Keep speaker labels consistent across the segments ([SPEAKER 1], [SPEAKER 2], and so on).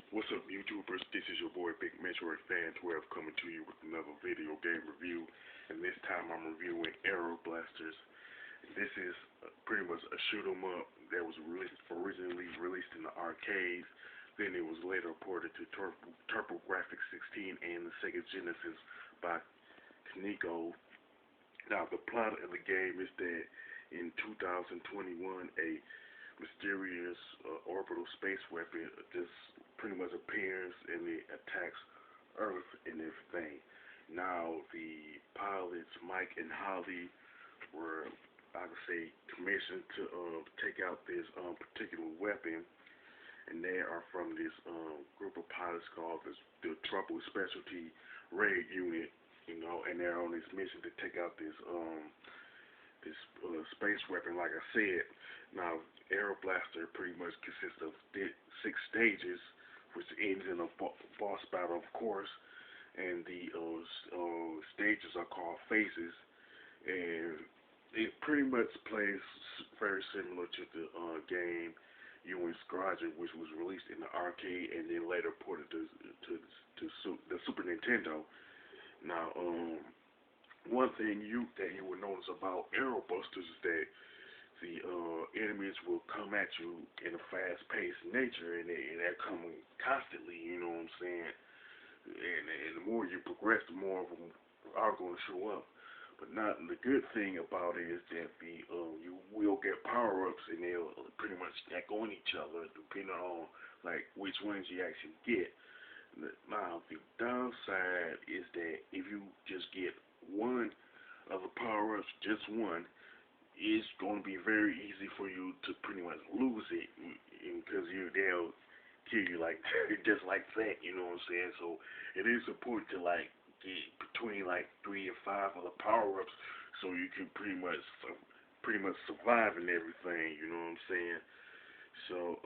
[SPEAKER 1] What's up, YouTubers? This is your boy Big Metroid Fan 12 coming to you with another video game review, and this time I'm reviewing Aero Blasters. This is pretty much a shoot 'em up that was originally released in the arcades. Then it was later ported to TurboGrafx 16 and the Sega Genesis by Kaneko. Now, the plot of the game is that in 2021, a mysterious orbital space weapon just pretty much appears and it attacks Earth and everything. Now, the pilots, Mike and Holly, were, I would say, commissioned to take out this particular weapon, and they are from this group of pilots called the Trouble Specialty Raid Unit, and they're on this mission to take out this space weapon, like I said. Now, Aero Blaster pretty much consists of 6 stages, which ends in a boss battle, of course, and the stages are called phases, and it pretty much plays very similar to the game UN Squadron, which was released in the arcade and then later ported to the Super Nintendo. Now, one thing that you will notice about Aero Busters is that the enemies will come at you in a fast-paced nature, and they're coming constantly. You know what I'm saying? And the more you progress, the more of them are going to show up. But the good thing about it is that you will get power-ups, and they'll pretty much stack on each other depending on like which ones you actually get. Now, the downside is that if you just get one of the power-ups, just one, it's going to be very easy for you to pretty much lose it, because they'll kill you like just like that. You know what I'm saying? So it is important to like get between like 3 and 5 of the power-ups, so you can pretty much survive and everything. You know what I'm saying? So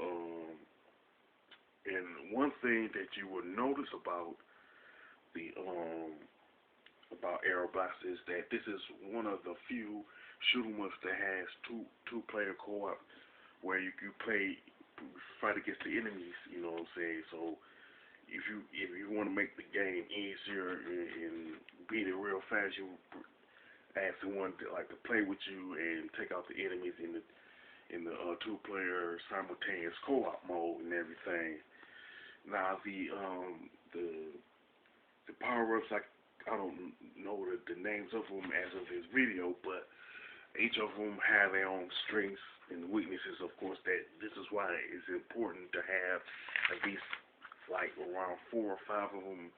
[SPEAKER 1] and one thing that you will notice about the Aero Blaster is that this is one of the few shoot 'em ups that has two-player co-op, where you can fight against the enemies. You know what I'm saying? So if you want to make the game easier and beat it real fast, you ask someone to play with you and take out the enemies in the two-player simultaneous co-op mode and everything. Now, the power-ups, I don't know the names of them as of this video, but each of them have their own strengths and weaknesses. Of course, this is why it's important to have at least like around 4 or 5 of them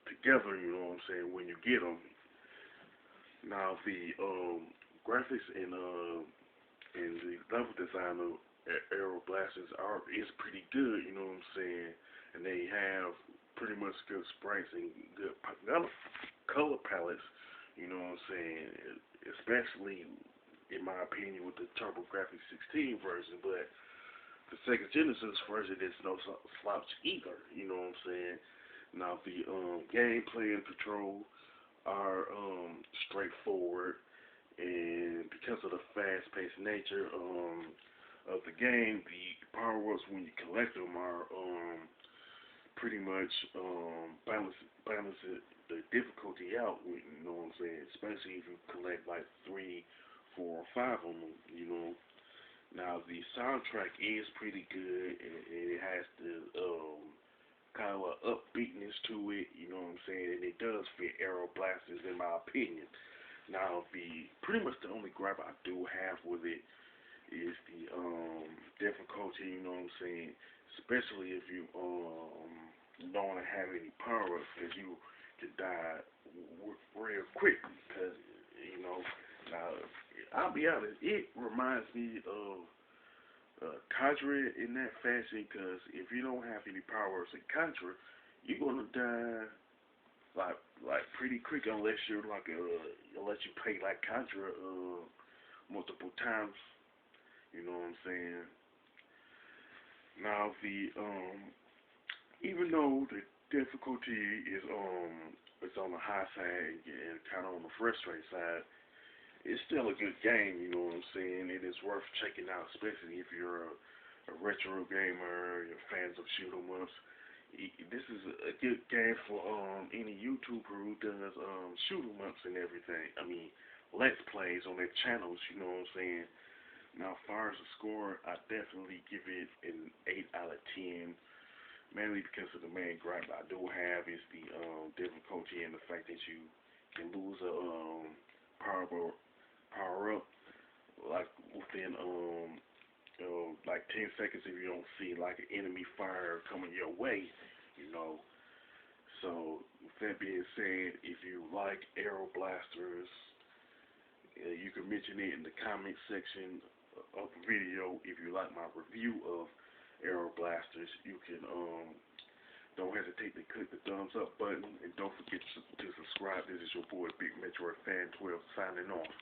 [SPEAKER 1] together. You know what I'm saying? When you get them. Now, the graphics and the level design of Aero Blasters is pretty good. You know what I'm saying? And they have pretty much good sprites and good color palettes. You know what I'm saying? Especially, in my opinion, with the TurboGrafx 16 version, but the Sega Genesis version is no slouch either. You know what I'm saying? Now, the gameplay and control are straightforward, and because of the fast-paced nature of the game, the power-ups, when you collect them, are pretty much balance the difficulty out. You know what I'm saying? Especially if you collect like 3, 4, or 5 of them. You know. Now, the soundtrack is pretty good, and it has the kind of upbeatness to it. You know what I'm saying? And it does fit Aero Blasters, in my opinion. Now, pretty much the only gripe I do have with it is the difficulty. You know what I'm saying? Especially if you don't want to have any power-ups, because you can die real quick. Because now I'll be honest, it reminds me of Contra in that fashion. Because if you don't have any power-ups in Contra, you're gonna die like pretty quick, unless you play like Contra multiple times. You know what I'm saying? Now, even though the difficulty is on the high side and kind of on the frustrating side, it's still a good game. You know what I'm saying? It is worth checking out, especially if you're a retro gamer, you're fans of shoot 'em ups, this is a good game for any YouTuber who does shoot 'em ups and everything. I mean, let's plays on their channels. You know what I'm saying? Now, as far as the score, I definitely give it an 8 out of 10. Mainly because of the main gripe I do have is the difficulty and the fact that you can lose a power up like within like 10 seconds if you don't see like an enemy fire coming your way, you know. So with that being said, if you like Aero Blasters, you can mention it in the comment section of the video. If you like my review of Aero Blasters, you can don't hesitate to click the thumbs up button, and don't forget to subscribe. This is your boy Big Metroid Fan 12 signing off.